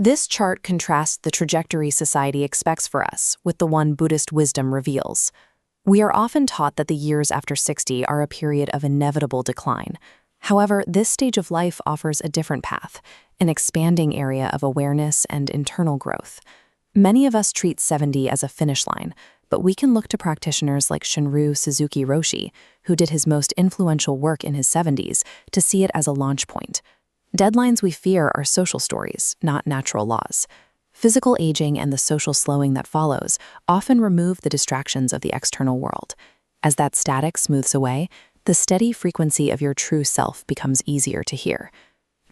This chart contrasts the trajectory society expects for us with the one Buddhist wisdom reveals. We are often taught that the years after 60 are a period of inevitable decline. However, this stage of life offers a different path, an expanding area of awareness and internal growth. Many of us treat 70 as a finish line, but we can look to practitioners like Shunryu Suzuki Roshi, who did his most influential work in his 70s, to see it as a launch point. Deadlines we fear are social stories, not natural laws. Physical aging and the social slowing that follows often remove the distractions of the external world. As that static smooths away, the steady frequency of your true self becomes easier to hear.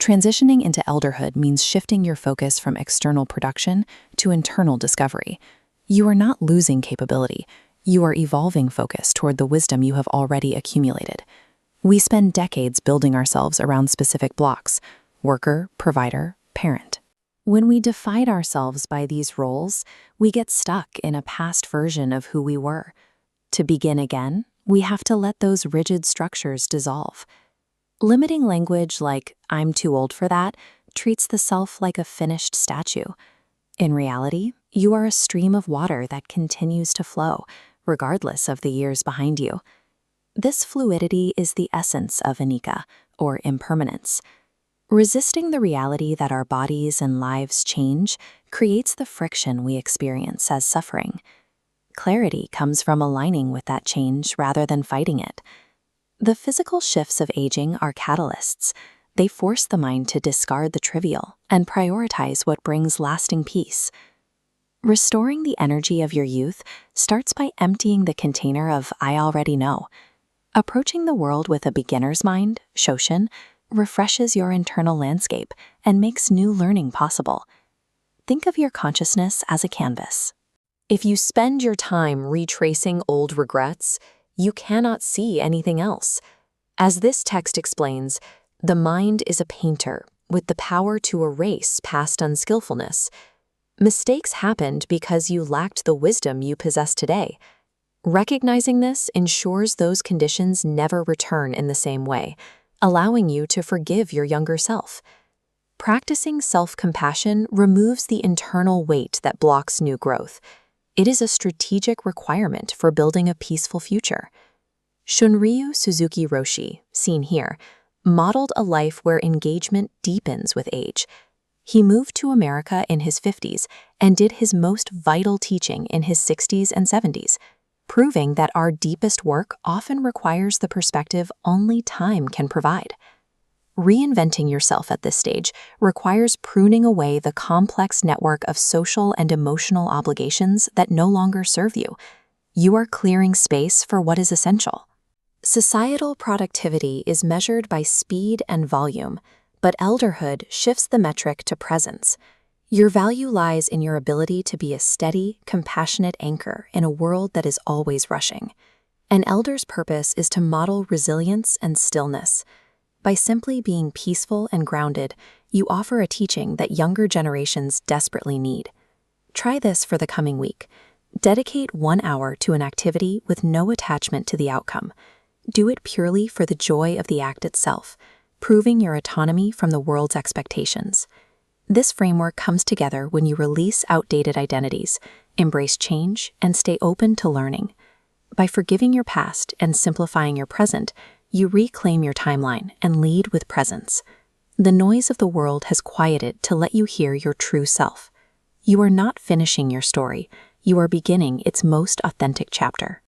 Transitioning into elderhood means shifting your focus from external production to internal discovery. You are not losing capability. You are evolving focus toward the wisdom you have already accumulated. We spend decades building ourselves around specific blocks: worker, provider, parent. When we define ourselves by these roles, we get stuck in a past version of who we were. To begin again, we have to let those rigid structures dissolve. Limiting language like "I'm too old for that" treats the self like a finished statue. In reality, you are a stream of water that continues to flow, regardless of the years behind you. This fluidity is the essence of anicca, or impermanence. Resisting the reality that our bodies and lives change creates the friction we experience as suffering. Clarity comes from aligning with that change rather than fighting it. The physical shifts of aging are catalysts. They force the mind to discard the trivial and prioritize what brings lasting peace. Restoring the energy of your youth starts by emptying the container of "I already know." Approaching the world with a beginner's mind, Shoshin, refreshes your internal landscape and makes new learning possible. Think of your consciousness as a canvas. If you spend your time retracing old regrets, you cannot see anything else. As this text explains, the mind is a painter with the power to erase past unskillfulness. Mistakes happened because you lacked the wisdom you possess today. Recognizing this ensures those conditions never return in the same way, allowing you to forgive your younger self. Practicing self-compassion removes the internal weight that blocks new growth. It is a strategic requirement for building a peaceful future. Shunryu Suzuki Roshi, seen here, modeled a life where engagement deepens with age. He moved to America in his 50s and did his most vital teaching in his 60s and 70s, proving that our deepest work often requires the perspective only time can provide. Reinventing yourself at this stage requires pruning away the complex network of social and emotional obligations that no longer serve you. You are clearing space for what is essential. Societal productivity is measured by speed and volume, but elderhood shifts the metric to presence. Your value lies in your ability to be a steady, compassionate anchor in a world that is always rushing. An elder's purpose is to model resilience and stillness. By simply being peaceful and grounded, you offer a teaching that younger generations desperately need. Try this for the coming week. Dedicate 1 hour to an activity with no attachment to the outcome. Do it purely for the joy of the act itself, proving your autonomy from the world's expectations. This framework comes together when you release outdated identities, embrace change, and stay open to learning. By forgiving your past and simplifying your present, you reclaim your timeline and lead with presence. The noise of the world has quieted to let you hear your true self. You are not finishing your story. You are beginning its most authentic chapter.